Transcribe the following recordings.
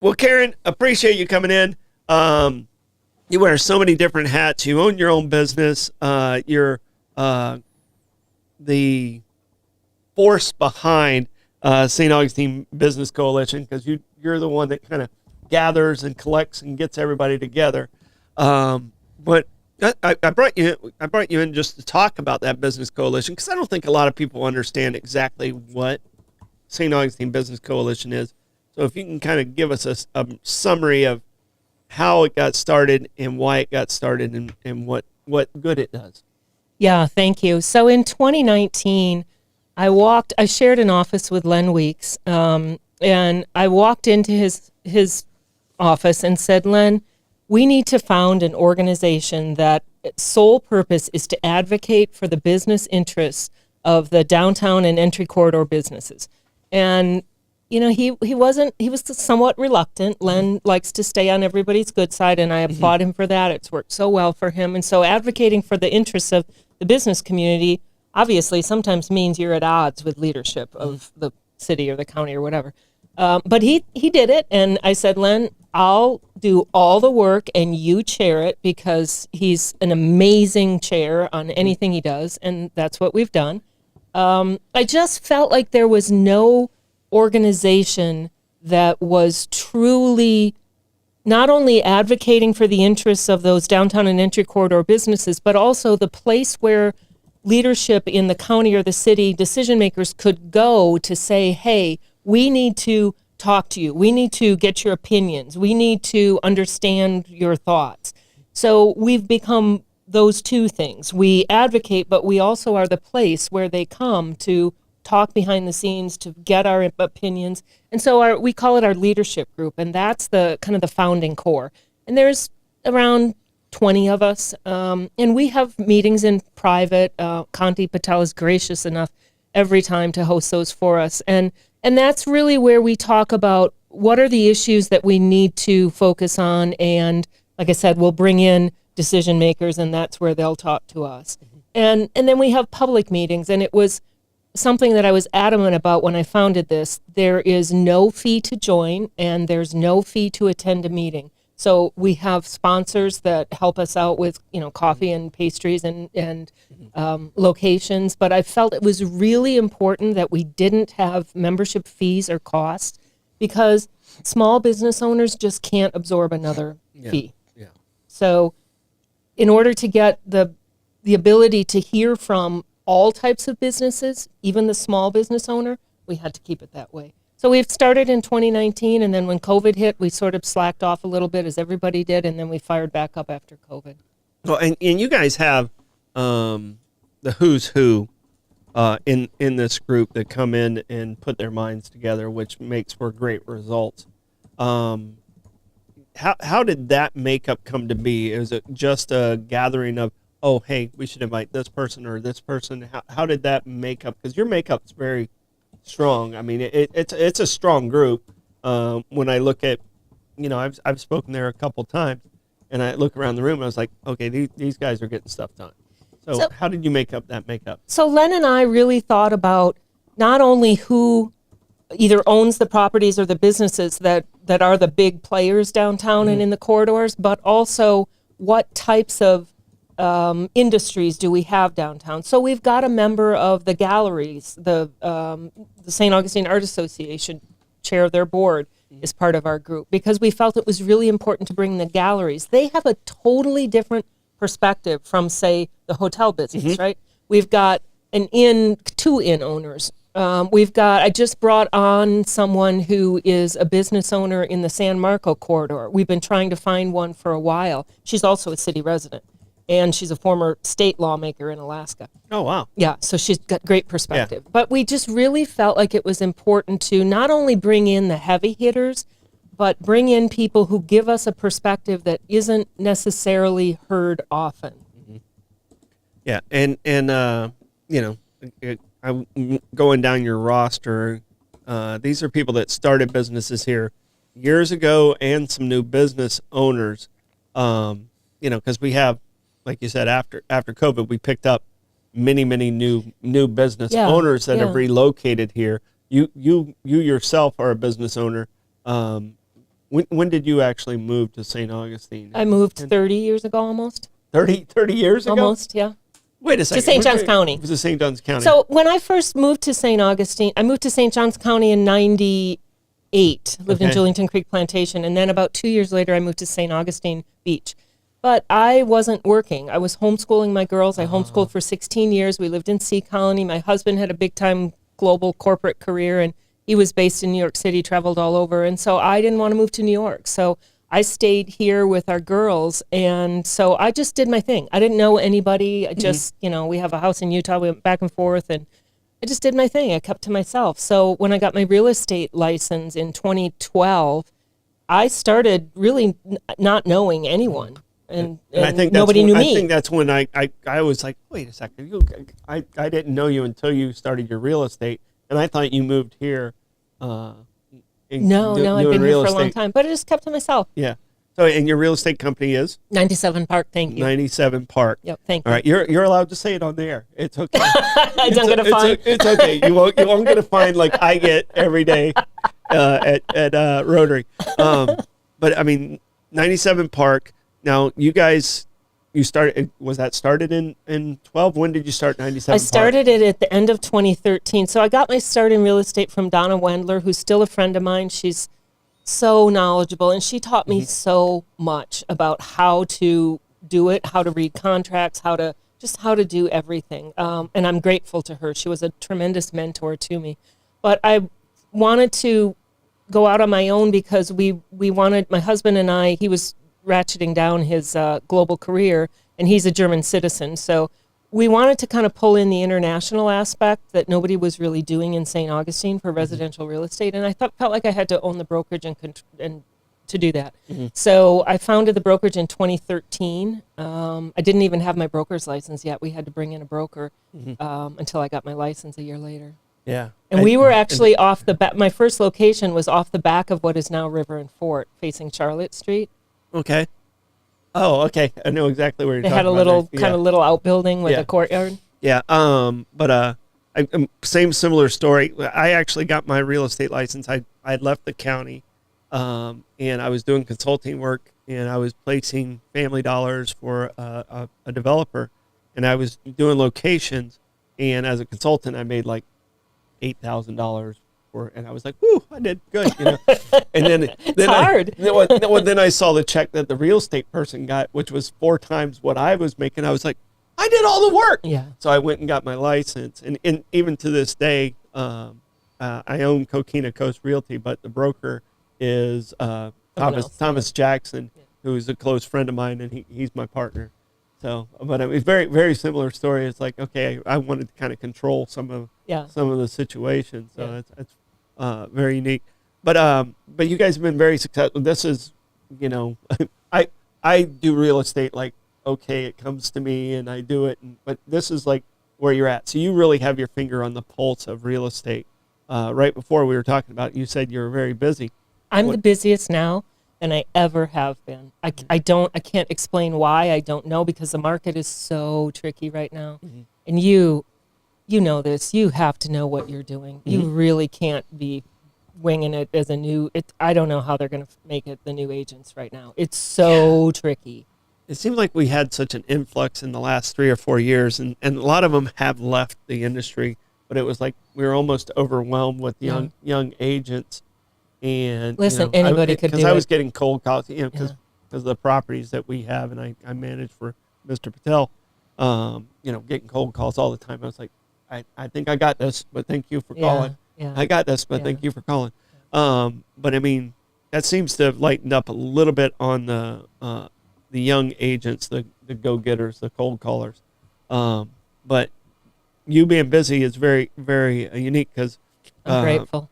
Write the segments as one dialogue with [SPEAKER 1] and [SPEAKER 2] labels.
[SPEAKER 1] Well, Karen, appreciate you coming in. You wear so many different hats. You own your own business. You're the force behind St. Augustine Business Coalition, because you're the one that kind of gathers and collects and gets everybody together. But I brought you in just to talk about that business coalition, because I don't think a lot of people understand exactly what St. Augustine Business Coalition is. So if you can kind of give us a summary of how it got started and why it got started and what good it does.
[SPEAKER 2] Yeah, thank you. So in 2019, I shared an office with Len Weeks, and I walked into his office and said, Len, we need to found an organization that its sole purpose is to advocate for the business interests of the downtown and entry corridor businesses. And he was somewhat reluctant. Len likes to stay on everybody's good side, and I applaud him for that. It's worked so well for him. And so advocating for the interests of the business community obviously sometimes means you're at odds with leadership of the city or the county or whatever. But he did it, and I said, Len, I'll do all the work and you chair it, because he's an amazing chair on anything he does, and that's what we've done. I just felt like there was no organization that was truly not only advocating for the interests of those downtown and entry corridor businesses, but also the place where leadership in the county or the city, decision makers, could go to say, hey, we need to talk to you. We need to get your opinions. We need to understand your thoughts. So we've become those two things. We advocate, but we also are the place where they come to talk behind the scenes, to get our opinions. And so we call it our leadership group, and that's the kind of the founding core. And there's around 20 of us, and we have meetings in private. Kanti Patel is gracious enough every time to host those for us. And that's really where we talk about what are the issues that we need to focus on. And like I said, we'll bring in decision makers, and that's where they'll talk to us. And then we have public meetings, and it was something that I was adamant about when I founded this. There is no fee to join, and there's no fee to attend a meeting. So we have sponsors that help us out with, coffee and pastries and locations. But I felt it was really important that we didn't have membership fees or costs, because small business owners just can't absorb another fee.
[SPEAKER 1] Yeah.
[SPEAKER 2] So in order to get the ability to hear from all types of businesses, even the small business owner, we had to keep it that way. So we've started in 2019, and then when COVID hit, we sort of slacked off a little bit, as everybody did, and then we fired back up after COVID.
[SPEAKER 1] Well, and you guys have the who's who in this group that come in and put their minds together, which makes for great results. How did that makeup come to be? Is it just a gathering of, oh, hey, we should invite this person or this person? How did that makeup? Because your makeup's very strong. I mean, it's a strong group. When I look at, I've spoken there a couple times, and I look around the room and I was like, okay, these guys are getting stuff done. So how did you make up that makeup?
[SPEAKER 2] So Len and I really thought about not only who either owns the properties or the businesses that are the big players downtown and in the corridors, but also what types of industries do we have downtown. So we've got a member of the galleries, the St. Augustine Art Association, chair of their board, is part of our group, because we felt it was really important to bring the galleries. They have a totally different perspective from, say, the hotel business, right? We've got two inn owners. I just brought on someone who is a business owner in the San Marco corridor. We've been trying to find one for a while. She's also a city resident, and she's a former state lawmaker in Alaska.
[SPEAKER 1] Oh, wow.
[SPEAKER 2] Yeah, so she's got great perspective. Yeah. But we just really felt like it was important to not only bring in the heavy hitters, but bring in people who give us a perspective that isn't necessarily heard often.
[SPEAKER 1] Yeah, and I'm going down your roster. These are people that started businesses here years ago, and some new business owners. Because we have, like you said, after COVID, we picked up many new business owners that have relocated here. You yourself are a business owner. When did you actually move to St. Augustine?
[SPEAKER 2] I moved 30 years ago almost.
[SPEAKER 1] 30 years ago?
[SPEAKER 2] Almost, yeah.
[SPEAKER 1] Wait a second.
[SPEAKER 2] To St. Johns County.
[SPEAKER 1] To St. Johns County.
[SPEAKER 2] So when I first moved to St. Augustine, I moved to St. Johns County in 98, lived in Julington Creek Plantation, and then about 2 years later I moved to St. Augustine Beach. But I wasn't working. I was homeschooling my girls. I homeschooled for 16 years. We lived in Sea Colony. My husband had a big-time global corporate career, and he was based in New York City, traveled all over. And so I didn't want to move to New York. So I stayed here with our girls, and so I just did my thing. I didn't know anybody. I just, we have a house in Utah. We went back and forth, and I just did my thing. I kept to myself. So when I got my real estate license in 2012, I started really not knowing anyone. And
[SPEAKER 1] I think
[SPEAKER 2] nobody knew me.
[SPEAKER 1] I think that's when I was like, wait a second, I didn't know you until you started your real estate, and I thought you moved here.
[SPEAKER 2] No, I've been here for a long time, but I just kept to myself.
[SPEAKER 1] Yeah. So, and your real estate company is
[SPEAKER 2] 97 Park. Thank you.
[SPEAKER 1] 97 Park.
[SPEAKER 2] Yep. Thank you.
[SPEAKER 1] All right, you're allowed to say it on the air. It's okay.
[SPEAKER 2] I don't get a fine.
[SPEAKER 1] It's okay. You won't get a fine like I get every day at Rotary. But I mean, 97 Park. Now, you guys, was that started in 12? When did you start 97
[SPEAKER 2] I started it at the end of 2013. So I got my start in real estate from Donna Wendler, who's still a friend of mine. She's so knowledgeable, and she taught me so much about how to do it, how to read contracts, how to do everything. And I'm grateful to her. She was a tremendous mentor to me. But I wanted to go out on my own because we wanted, my husband and I, he was ratcheting down his global career, and he's a German citizen. So we wanted to kind of pull in the international aspect that nobody was really doing in St. Augustine for residential real estate. And I felt like I had to own the brokerage and to do that. So I founded the brokerage in 2013. I didn't even have my broker's license yet. We had to bring in a broker until I got my license a year later.
[SPEAKER 1] Yeah.
[SPEAKER 2] And we were actually off the back. My first location was off the back of what is now River and Fort, facing Charlotte Street.
[SPEAKER 1] Okay. Oh, okay. I know exactly where you're talking about.
[SPEAKER 2] They had a little kind of little outbuilding with a courtyard.
[SPEAKER 1] Yeah. But similar story. I actually got my real estate license. I had left the county, and I was doing consulting work, and I was placing family dollars for a developer, and I was doing locations, and as a consultant, I made like $8,000. And I was like, "Whoo, I did good," And then
[SPEAKER 2] hard.
[SPEAKER 1] Then I saw the check that the real estate person got, which was 4 times what I was making. I was like, "I did all the work."
[SPEAKER 2] Yeah.
[SPEAKER 1] So I went and got my license, and even to this day, I own Coquina Coast Realty, but the broker is Thomas Jackson, who's a close friend of mine, and he's my partner. So, but it was very, very similar story. It's like, okay, I wanted to kind of control some of the situations. So it's very unique. But you guys have been very successful. This is, I do real estate like, okay, it comes to me and I do it. But this is like where you're at. So you really have your finger on the pulse of real estate. Right before we were talking about it, you said you were very busy.
[SPEAKER 2] I'm the busiest now than I ever have been. I can't explain why. I don't know, because the market is so tricky right now. And you know this. You have to know what you're doing. You really can't be winging it as I don't know how they're going to make it the new agents right now. It's so tricky.
[SPEAKER 1] It seems like we had such an influx in the last 3 or 4 years, and a lot of them have left the industry, but it was like we were almost overwhelmed with young agents. And
[SPEAKER 2] listen, anybody could do it.
[SPEAKER 1] Because I was getting cold calls, because of the properties that we have, and I manage for Mr. Patel, getting cold calls all the time. I was like, I think I got this, but thank you for calling.
[SPEAKER 2] Yeah.
[SPEAKER 1] I got this, but thank you for calling. But I mean, that seems to have lightened up a little bit on the young agents, the go-getters, the cold callers. But you being busy is very, very unique, because
[SPEAKER 2] I'm grateful.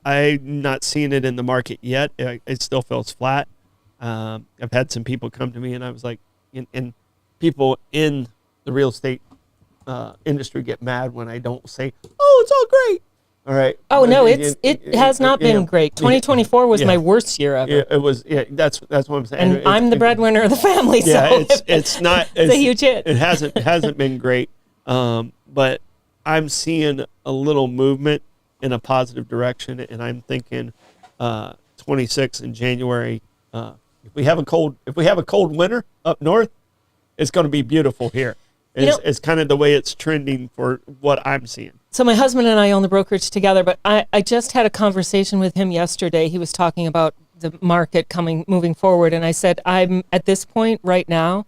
[SPEAKER 1] I'm not seeing it in the market yet. It still feels flat. I've had some people come to me, and I was like, and people in the real estate industry get mad when I don't say, "Oh, it's all great." All right.
[SPEAKER 2] Oh no, it has not been great. 2024 was my worst year ever.
[SPEAKER 1] Yeah, it was. Yeah, that's what I'm saying.
[SPEAKER 2] And I'm the breadwinner of the family.
[SPEAKER 1] Yeah,
[SPEAKER 2] so
[SPEAKER 1] it's not.
[SPEAKER 2] It's a huge hit.
[SPEAKER 1] It hasn't been great. But I'm seeing a little movement in a positive direction, and I'm thinking 26 in January. If we have a cold winter up north, it's going to be beautiful here. It's kind of the way it's trending for what I'm seeing.
[SPEAKER 2] So my husband and I own the brokerage together, but I just had a conversation with him yesterday. He was talking about the market moving forward, and I said, I'm at this point right now,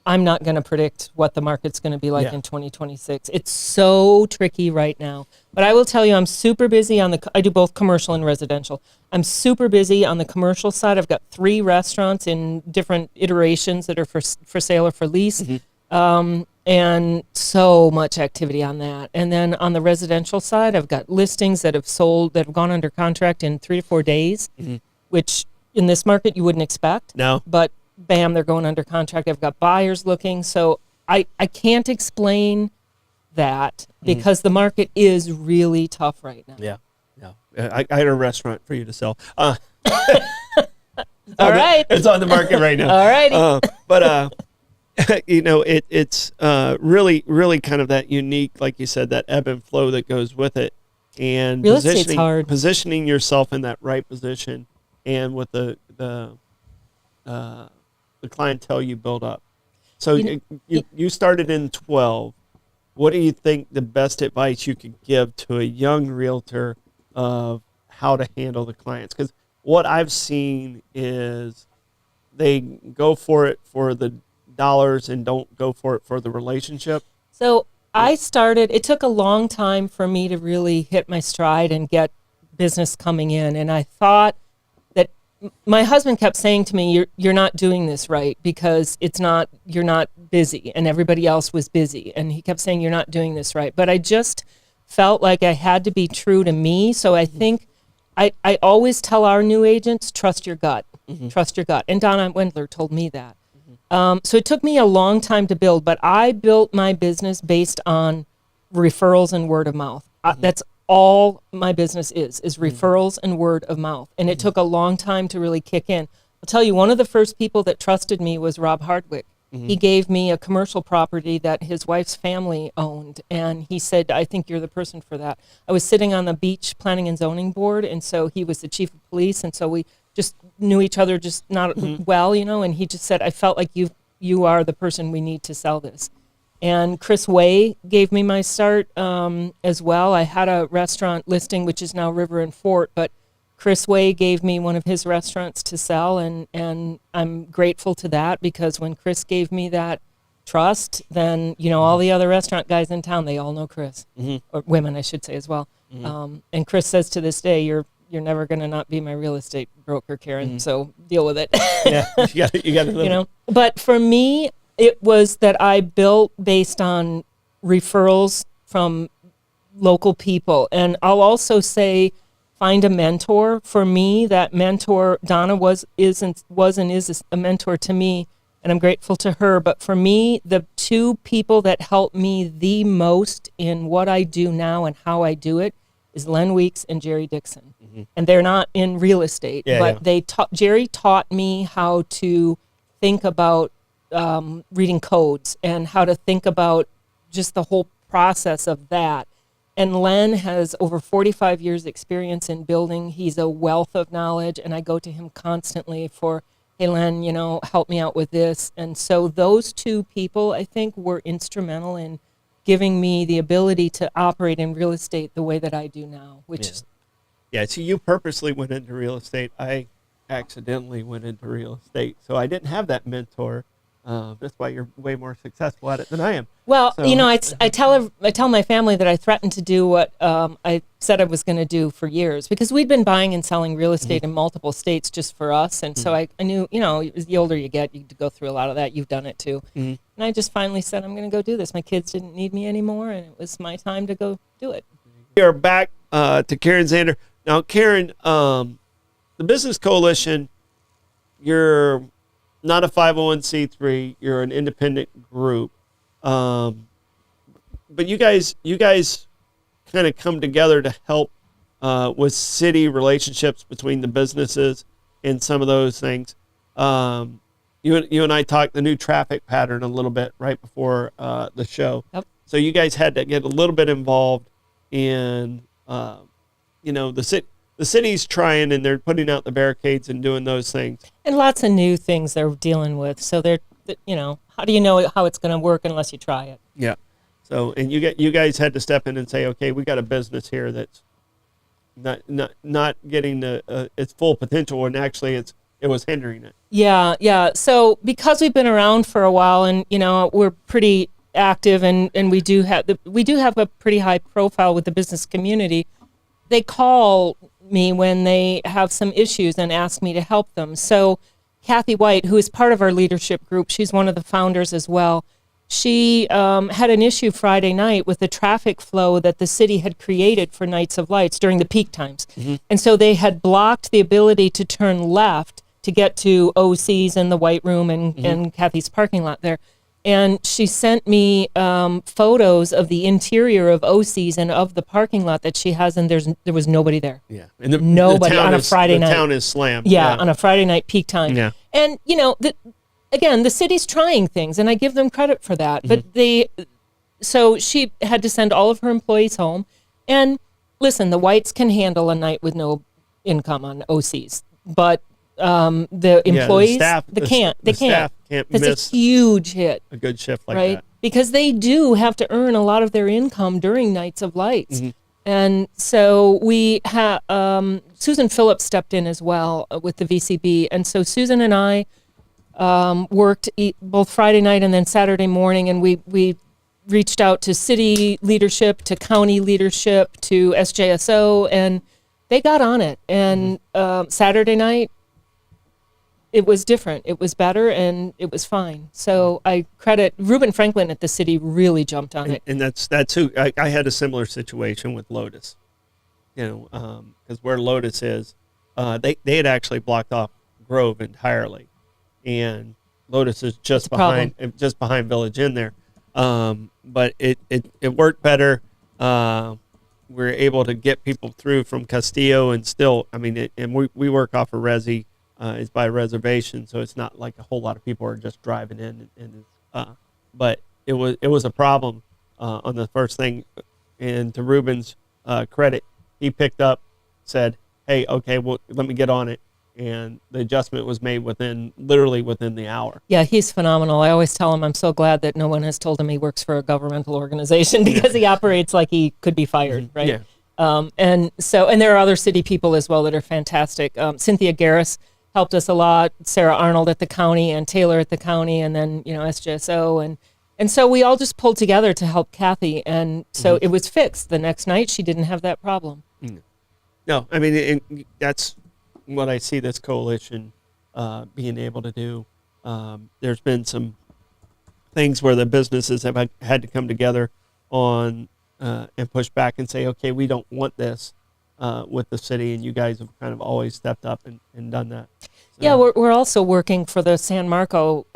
[SPEAKER 2] I'm not going to predict what the market's going to be like in 2026. It's so tricky right now. But I will tell you, I'm super busy I do both commercial and residential. I'm super busy on the commercial side. I've got 3 restaurants in different iterations that are for sale or for lease. And so much activity on that. And then on the residential side, I've got listings that have sold, that have gone under contract in 3 to 4 days, which in this market you wouldn't expect.
[SPEAKER 1] No.
[SPEAKER 2] But bam, they're going under contract. I've got buyers looking. So I can't explain that because the market is really tough right now.
[SPEAKER 1] Yeah. I had a restaurant for you to sell.
[SPEAKER 2] All right.
[SPEAKER 1] It's on the market right now.
[SPEAKER 2] All righty.
[SPEAKER 1] But it's really, really kind of that unique, like you said, that ebb and flow that goes with it. And
[SPEAKER 2] real estate's hard.
[SPEAKER 1] Positioning yourself in that right position and with the clientele you build up. So you started in 12. What do you think the best advice you could give to a young realtor of how to handle the clients? Because what I've seen is they go for it for the dollars and don't go for it for the relationship.
[SPEAKER 2] So it took a long time for me to really hit my stride and get business coming in. And I thought that my husband kept saying to me, you're not doing this right because you're not busy, and everybody else was busy. And he kept saying, you're not doing this right. But I just felt like I had to be true to me. So I think I always tell our new agents, trust your gut, trust your gut. And Donna Wendler told me that. So it took me a long time to build, but I built my business based on referrals and word of mouth. That's all my business is referrals and word of mouth. And it took a long time to really kick in. I'll tell you, one of the first people that trusted me was Rob Hardwick. He gave me a commercial property that his wife's family owned. And he said, I think you're the person for that. I was sitting on the beach planning and zoning board. And so he was the chief of police. And so we just knew each other just not well, and he just said, I felt like you are the person we need to sell this. And Chris Way gave me my start as well. I had a restaurant listing, which is now River and Fort, but Chris Way gave me one of his restaurants to sell, and I'm grateful to that because when Chris gave me that trust, then, all the other restaurant guys in town, they all know Chris, or women, I should say, as well. And Chris says to this day, you're never going to not be my real estate broker, Karen, so deal with it.
[SPEAKER 1] Yeah, you got to live.
[SPEAKER 2] But for me, it was that I built based on referrals from local people. And I'll also say, find a mentor. For me, that mentor, Donna was and is a mentor to me, and I'm grateful to her. But for me, the 2 people that helped me the most in what I do now and how I do it is Len Weeks and Jerry Dixon. And they're not in real estate, but Jerry taught me how to think about reading codes and how to think about just the whole process of that. And Len has over 45 years experience in building. He's a wealth of knowledge, and I go to him constantly for, hey, Len, help me out with this. And so those 2 people, I think, were instrumental in giving me the ability to operate in real estate the way that I do now, which is...
[SPEAKER 1] Yeah, so you purposely went into real estate. I accidentally went into real estate. So I didn't have that mentor. That's why you're way more successful at it than I am.
[SPEAKER 2] Well, I tell my family that I threatened to do what I said I was going to do for years because we'd been buying and selling real estate in multiple states just for us. And so I knew, the older you get, you go through a lot of that. You've done it too. And I just finally said, I'm going to go do this. My kids didn't need me anymore, and it was my time to go do it.
[SPEAKER 1] We are back to Karen Zander. Now, Karen, the Business Coalition, you're not a 501c3. You're an independent group. But you guys kind of come together to help with city relationships between the businesses and some of those things. You and I talked the new traffic pattern a little bit right before the show.
[SPEAKER 2] Yep.
[SPEAKER 1] So you guys had to get a little bit involved in the the city's trying, and they're putting out the barricades and doing those things.
[SPEAKER 2] And lots of new things they're dealing with. So how do you know how it's going to work unless you try it?
[SPEAKER 1] Yeah. So, and you guys had to step in and say, okay, we got a business here that's not getting its full potential, and actually it was hindering it.
[SPEAKER 2] Yeah. So because we've been around for a while, and we're pretty active, and we do have a pretty high profile with the business community. They call me when they have some issues and ask me to help them. So Kathy White, who is part of our leadership group, she's one of the founders as well. She had an issue Friday night with the traffic flow that the city had created for Nights of Lights during the peak times. Mm-hmm. And so they had blocked the ability to turn left to get to OC's and the White Room and Kathy's parking lot there. And she sent me photos of the interior of OC's and of the parking lot that she has, and there was nobody there.
[SPEAKER 1] Yeah, and
[SPEAKER 2] nobody on a Friday night.
[SPEAKER 1] The town is slammed.
[SPEAKER 2] Yeah, on a Friday night peak time.
[SPEAKER 1] Yeah,
[SPEAKER 2] and again, the city's trying things, and I give them credit for that. But so she had to send all of her employees home. And listen, the Whites can handle a night with no income on OC's, but the employees, they can't.
[SPEAKER 1] Staff can't miss
[SPEAKER 2] it's a huge hit.
[SPEAKER 1] A good shift like
[SPEAKER 2] right?
[SPEAKER 1] that.
[SPEAKER 2] Because they do have to earn a lot of their income during Nights of Lights. Mm-hmm. And so we have Susan Phillips stepped in as well with the VCB. And so Susan and I worked both Friday night and then Saturday morning, and we reached out to city leadership, to county leadership, to SJSO, and they got on it. And Saturday night, it was different. It was better, and it was fine. So I credit Reuben Franklin at the city really jumped on it.
[SPEAKER 1] And that's who I had a similar situation with Lotus, because where Lotus is, they had actually blocked off Grove entirely, and Lotus is just behind Village Inn there. But it worked better. We were able to get people through from Castillo, and still, and we work off of Resi. It's by reservation, so it's not like a whole lot of people are just driving in. But it was a problem on the first thing. And to Ruben's credit, he picked up, said, "Hey, okay, well, let me get on it," and the adjustment was made literally within the hour.
[SPEAKER 2] Yeah, he's phenomenal. I always tell him I'm so glad that no one has told him he works for a governmental organization, because he operates like he could be fired, right?
[SPEAKER 1] Yeah.
[SPEAKER 2] And there are other city people as well that are fantastic. Cynthia Garris helped us a lot, Sarah Arnold at the county, and Taylor at the county, and then SJSO, and so we all just pulled together to help Kathy, and so it was fixed. The next night she didn't have that problem.
[SPEAKER 1] No, that's what I see this coalition being able to do. There's been some things where the businesses have had to come together on and push back and say, okay, we don't want this with the city, and you guys have kind of always stepped up and done that. So.
[SPEAKER 2] Yeah, we're also working for the San Marco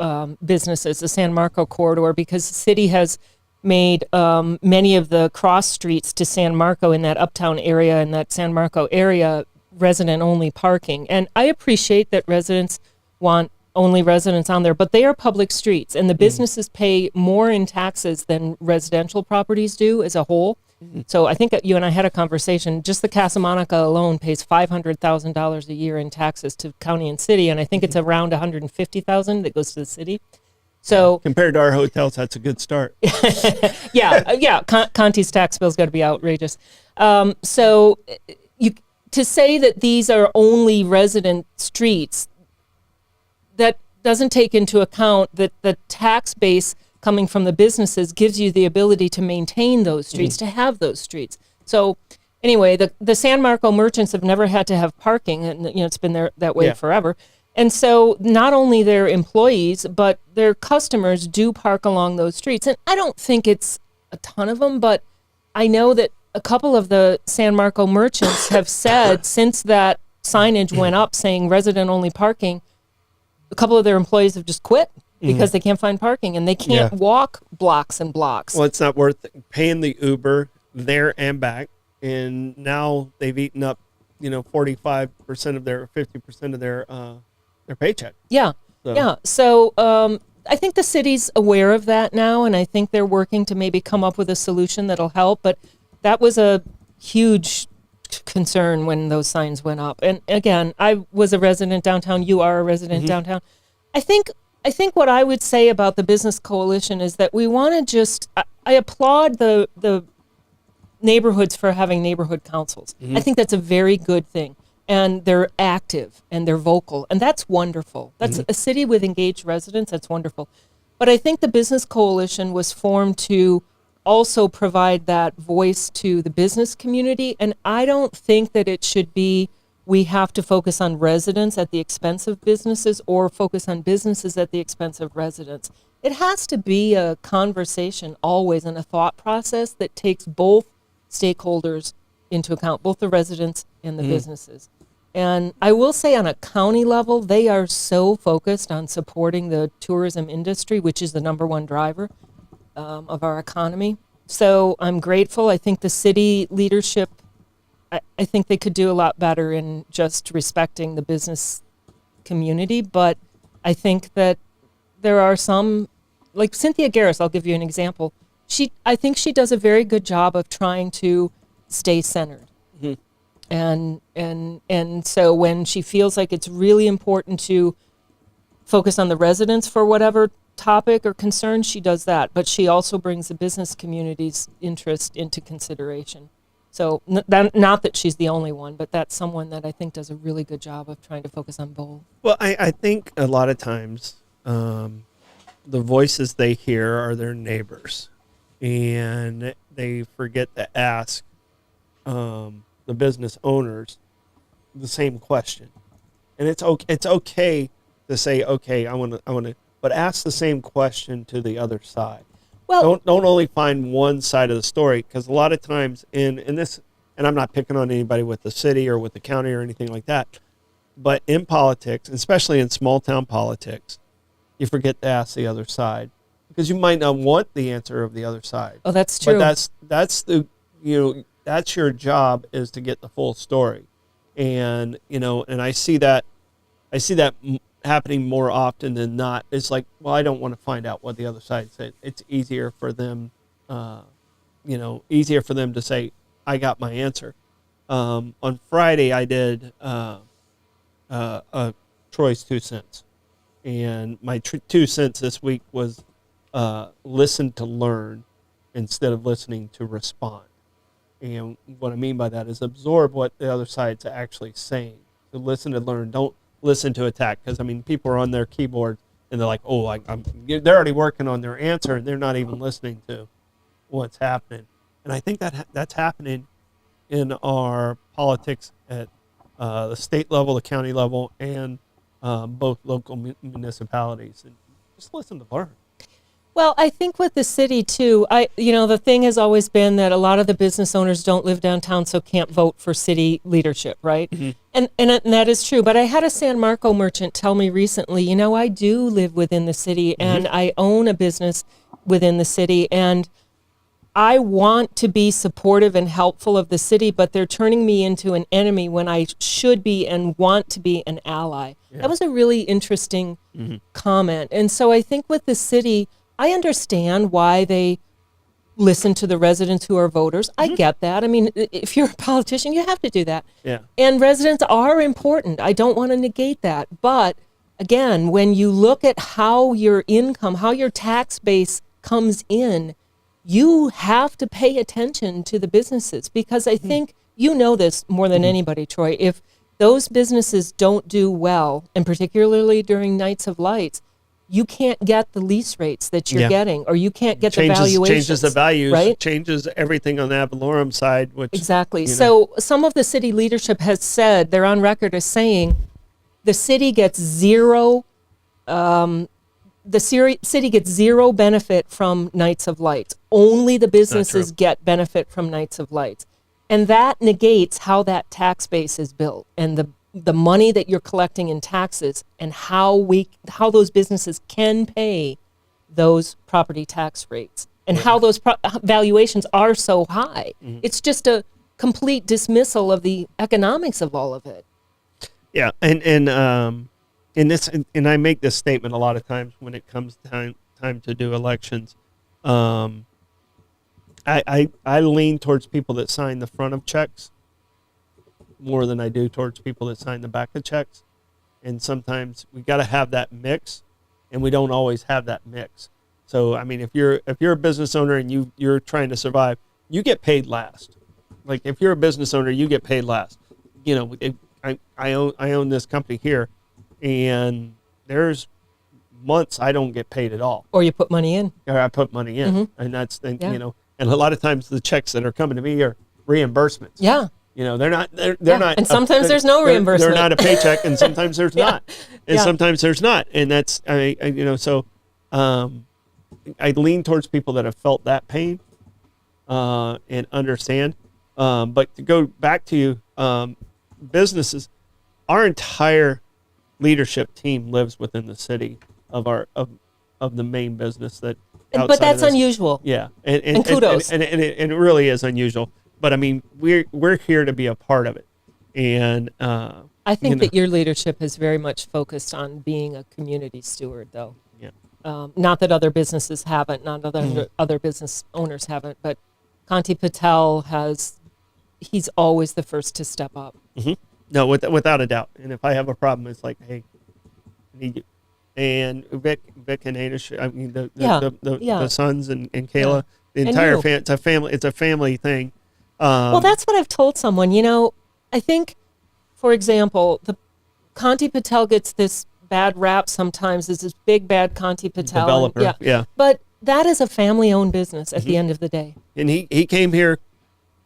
[SPEAKER 2] businesses, the San Marco corridor, because the city has made many of the cross streets to San Marco in that uptown area and that San Marco area resident-only parking. And I appreciate that residents want only residents on there, but they are public streets, and the businesses pay more in taxes than residential properties do as a whole. So I think that you and I had a conversation. Just the Casa Monica alone pays $500,000 a year in taxes to county and city, and I think it's around $150,000 that goes to the city. So
[SPEAKER 1] compared to our hotels, that's a good start.
[SPEAKER 2] yeah. Conti's tax bill's got to be outrageous. So to say that these are only resident streets, that doesn't take into account that the tax base coming from the businesses gives you the ability to maintain those streets, to have those streets. So anyway, the San Marco merchants have never had to have parking, and it's been that way forever. And so not only their employees, but their customers do park along those streets. And I don't think it's a ton of them, but I know that a couple of the San Marco merchants have said, since that signage went up saying resident-only parking, a couple of their employees have just quit because they can't find parking, and they can't walk blocks and blocks.
[SPEAKER 1] Well, it's not worth paying the Uber there and back. And now they've eaten up, 45% of their 50% of their paycheck.
[SPEAKER 2] Yeah. So I think the city's aware of that now, and I think they're working to maybe come up with a solution that'll help. But that was a huge concern when those signs went up. And again, I was a resident downtown. You are a resident downtown. I think what I would say about the Business Coalition is that we want to just. I applaud the neighborhoods for having neighborhood councils. I think that's a very good thing. And they're active and they're vocal. And that's wonderful. That's a city with engaged residents. That's wonderful. But I think the Business Coalition was formed to also provide that voice to the business community. And I don't think that it should be we have to focus on residents at the expense of businesses or focus on businesses at the expense of residents. It has to be a conversation always and a thought process that takes both stakeholders into account, both the residents and the businesses. And I will say on a county level, they are so focused on supporting the tourism industry, which is the number one driver of our economy. So I'm grateful. I think the city leadership, I think they could do a lot better in just respecting the business community. But I think that there are some, like Cynthia Garris, I'll give you an example. I think she does a very good job of trying to stay centered. And so when she feels like it's really important to focus on the residents for whatever topic or concern, she does that. But she also brings the business community's interest into consideration. So not that she's the only one, but that's someone that I think does a really good job of trying to focus on both.
[SPEAKER 1] Well, I think a lot of times the voices they hear are their neighbors, and they forget to ask the business owners the same question. And it's okay to say, okay, I want to, but ask the same question to the other side. Well, don't only find one side of the story, because a lot of times in this, and I'm not picking on anybody with the city or with the county or anything like that, but in politics, especially in small town politics, you forget to ask the other side, because you might not want the answer of the other side.
[SPEAKER 2] Oh, that's true.
[SPEAKER 1] But that's your job, is to get the full story. And and I see that happening more often than not. It's like, well, I don't want to find out what the other side said. It's easier for them to say, I got my answer. On Friday I did Troy's 2 cents, and my 2 cents this week was listen to learn instead of listening to respond. And what I mean by that is absorb what the other side's actually saying. So listen to learn. Don't listen to attack. Because, people are on their keyboard and they're like, they're already working on their answer, and they're not even listening to what's happening. And I think that's happening in our politics at the state level, the county level, and both local municipalities. And just listen to learn.
[SPEAKER 2] Well, I think with the city too, the thing has always been that a lot of the business owners don't live downtown, so can't vote for city leadership, right? And that is true. But I had a San Marco merchant tell me recently, I do live within the city, and I own a business within the city, and I want to be supportive and helpful of the city, but they're turning me into an enemy when I should be and want to be an ally. Yeah. That was a really interesting comment. And so I think with the city, I understand why they listen to the residents who are voters. I get that. If you're a politician, you have to do that.
[SPEAKER 1] Yeah.
[SPEAKER 2] And residents are important. I don't want to negate that. But again, when you look at how your income, how your tax base comes in, you have to pay attention to the businesses, because I think you know this more than anybody, Troy. If those businesses don't do well, and particularly during nights of lights, you can't get the lease rates that you're getting, or you can't get the valuations.
[SPEAKER 1] Changes the values,
[SPEAKER 2] right?
[SPEAKER 1] Changes everything on the ad valorem side. Which,
[SPEAKER 2] exactly. So some of the city leadership has said, they're on record as saying, the city gets zero benefit from nights of lights. Only the businesses get benefit from nights of lights. And that negates how that tax base is built, and the money that you're collecting in taxes, and how those businesses can pay those property tax rates, and how those valuations are so high. It's just a complete dismissal of the economics of all of it.
[SPEAKER 1] Yeah, and I make this statement a lot of times when it comes time to do elections. I lean towards people that sign the front of checks more than I do towards people that sign the back of checks. And sometimes we got to have that mix, and we don't always have that mix. So, I mean, if you're a business owner and you're trying to survive, you get paid last. Like if you're a business owner, you get paid last. You know, I own this company here, and there's months I don't get paid at all.
[SPEAKER 2] Or you put money in.
[SPEAKER 1] Or I put money in, and that's you know, and a lot of times the checks that are coming to me are reimbursements.
[SPEAKER 2] Yeah.
[SPEAKER 1] You know, they're not. They're not.
[SPEAKER 2] And sometimes there's no reimbursement.
[SPEAKER 1] They're not a paycheck, and sometimes there's not, and sometimes there's not, and that's you know. So, I lean towards people that have felt that pain, and understand. But to go back to businesses, our entire leadership team lives within the city of the main business that.
[SPEAKER 2] But that's unusual.
[SPEAKER 1] Yeah,
[SPEAKER 2] and kudos.
[SPEAKER 1] And it really is unusual. But I mean, we're here to be a part of it, and
[SPEAKER 2] I think that your leadership is very much focused on being a community steward, though.
[SPEAKER 1] Yeah.
[SPEAKER 2] Not that other businesses haven't, not other business owners haven't, but Kanti Patel he's always the first to step up.
[SPEAKER 1] Mm-hmm. No, without a doubt. And if I have a problem, it's like, hey, I need you. And Vic and Hanish, I mean the sons and Kayla, the entire family. It's a family thing.
[SPEAKER 2] Well, that's what I've told someone. You know, I think, for example, the Kanti Patel gets this bad rap sometimes as this big bad Kanti Patel
[SPEAKER 1] developer. Yeah.
[SPEAKER 2] But that is a family-owned business at the end of the day.
[SPEAKER 1] And he came here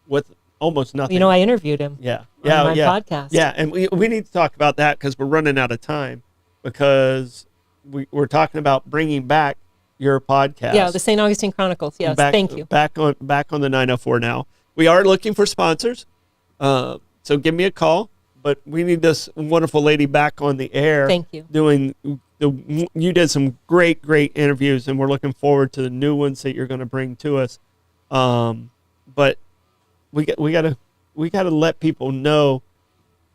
[SPEAKER 1] with almost nothing.
[SPEAKER 2] You know, I interviewed him.
[SPEAKER 1] On
[SPEAKER 2] my podcast.
[SPEAKER 1] Yeah, and we need to talk about that because we're running out of time because we're talking about bringing back your podcast.
[SPEAKER 2] Yeah, the St. Augustine Chronicles. Yes, thank you.
[SPEAKER 1] Back on the 904 now. We are looking for sponsors, so give me a call. But we need this wonderful lady back on the air.
[SPEAKER 2] Thank you.
[SPEAKER 1] You did some great interviews, and we're looking forward to the new ones that you're going to bring to us. But we got to let people know,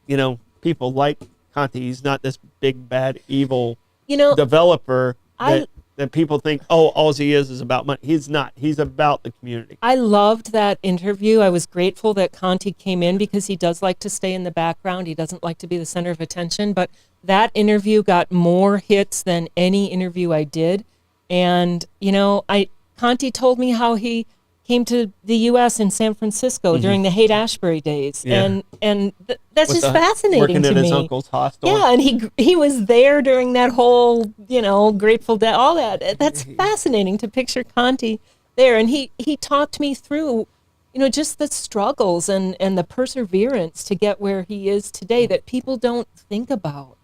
[SPEAKER 1] you know, people like Kanti. He's not this big bad evil developer that people think, all he is about money. He's not. He's about the community.
[SPEAKER 2] I loved that interview. I was grateful that Kanti came in because he does like to stay in the background. He doesn't like to be the center of attention. But that interview got more hits than any interview I did. And, you know, Kanti told me how he came to the U.S. in San Francisco during the Haight-Ashbury days. Yeah. And that's just fascinating to me.
[SPEAKER 1] Working at his uncle's hostel.
[SPEAKER 2] Yeah, and he was there during that whole, you know, Grateful Dead, all that. That's fascinating to picture Kanti there. And he talked me through, you know, just the struggles and the perseverance to get where he is today that people don't think about.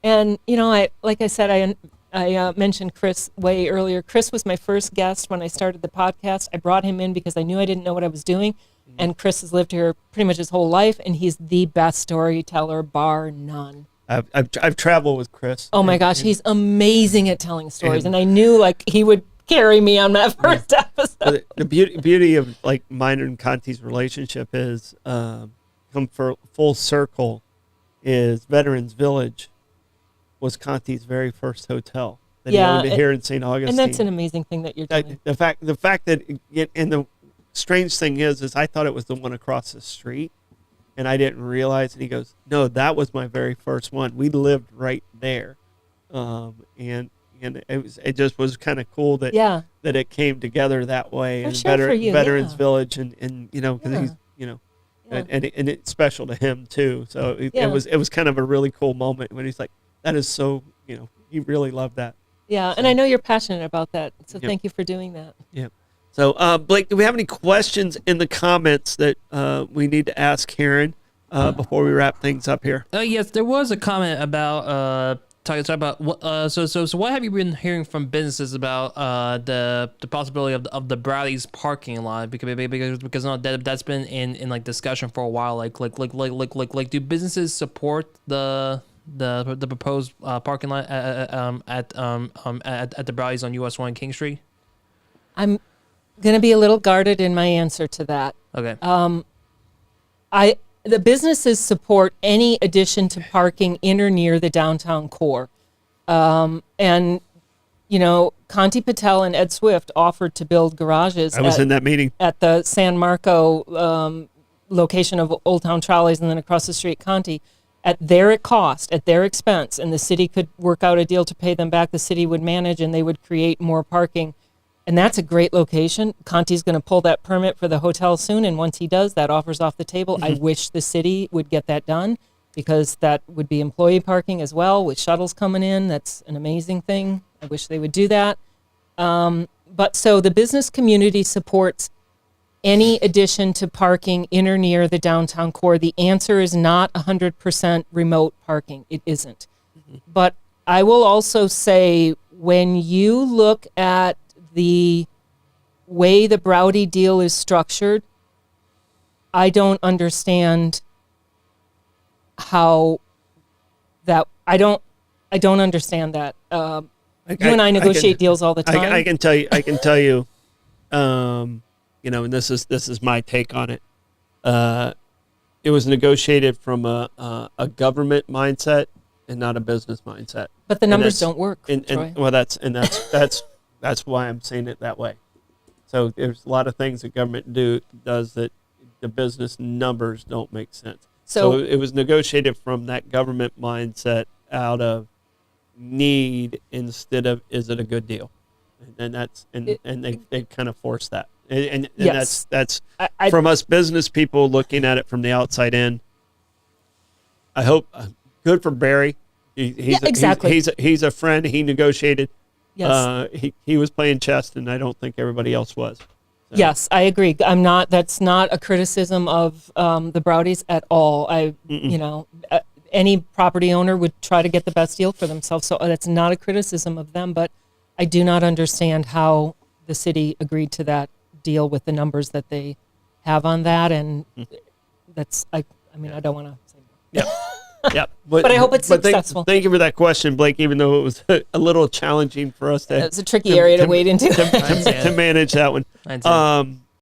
[SPEAKER 2] And, you know, like I said, I mentioned Chris way earlier. Chris was my first guest when I started the podcast. I brought him in because I knew I didn't know what I was doing. And Chris has lived here pretty much his whole life, and he's the best storyteller, bar none.
[SPEAKER 1] I've traveled with Chris.
[SPEAKER 2] Oh my gosh, he's amazing at telling stories, and I knew like he would carry me on that first episode.
[SPEAKER 1] The beauty of like mine and Kanti's relationship is come for full circle. Is Veterans Village was Kanti's very first hotel that he owned here in St. Augustine.
[SPEAKER 2] And that's an amazing thing that you're doing.
[SPEAKER 1] The fact that, and the strange thing is I thought it was the one across the street, and I didn't realize. And he goes, "No, that was my very first one. We lived right there," and it just was kind of cool that it came together that way.
[SPEAKER 2] For
[SPEAKER 1] and
[SPEAKER 2] sure for you,
[SPEAKER 1] Veterans Village, and you know, because he's, you know. Yeah. And it's special to him too. So it was kind of a really cool moment when he's like, that is so, you know, he really loved that.
[SPEAKER 2] Yeah, and I know you're passionate about that, so thank you for doing that.
[SPEAKER 1] Yeah. So, Blake, do we have any questions in the comments that we need to ask Karen before we wrap things up here?
[SPEAKER 3] Yes, there was a comment about talking about what. So what have you been hearing from businesses about the possibility of the Browdy's parking lot because no, that's been in like discussion for a while. Like do businesses support the proposed parking lot at the Browdy's on US 1 King Street?
[SPEAKER 2] I'm gonna be a little guarded in my answer to that.
[SPEAKER 3] Okay.
[SPEAKER 2] The businesses support any addition to parking in or near the downtown core. And, you know, Kanti Patel and Ed Swift offered to build garages.
[SPEAKER 1] I was in that meeting.
[SPEAKER 2] At the San Marco location of Old Town Trolleys and then across the street Conti, at their cost, at their expense, and the city could work out a deal to pay them back, the city would manage and they would create more parking. And that's a great location. Conti's going to pull that permit for the hotel soon, and once he does, that offer's off the table. I wish the city would get that done, because that would be employee parking as well with shuttles coming in. That's an amazing thing. I wish they would do that. But so the business community supports any addition to parking in or near the downtown core. The answer is not 100% remote parking. It isn't. But I will also say, when you look at the way the Browdy deal is structured, I don't understand how that, I don't understand that. You and I negotiate deals all the time.
[SPEAKER 1] I can tell you, you know, and this is my take on it. It was negotiated from a government mindset and not a business mindset.
[SPEAKER 2] But the numbers don't work, Troy.
[SPEAKER 1] Well, that's why I'm saying it that way. So there's a lot of things the government does that the business numbers don't make sense. So it was negotiated from that government mindset out of need instead of, is it a good deal? And they kind of force that. And
[SPEAKER 2] Yes.
[SPEAKER 1] that's from us business people looking at it from the outside in. I hope good for Barry.
[SPEAKER 2] Exactly.
[SPEAKER 1] He's a friend. He negotiated.
[SPEAKER 2] Yes.
[SPEAKER 1] He was playing chess, and I don't think everybody else was. So.
[SPEAKER 2] Yes, I agree. That's not a criticism of the Browdies at all. You know, any property owner would try to get the best deal for themselves. So that's not a criticism of them, but I do not understand how the city agreed to that deal with the numbers that they have on that. And that's, I don't want to say more.
[SPEAKER 1] Yeah. Yeah,
[SPEAKER 2] but I hope it's successful.
[SPEAKER 1] Thank you for that question, Blake. Even though it was a little challenging for us to,
[SPEAKER 2] it's a tricky area to wade into
[SPEAKER 1] to manage that one.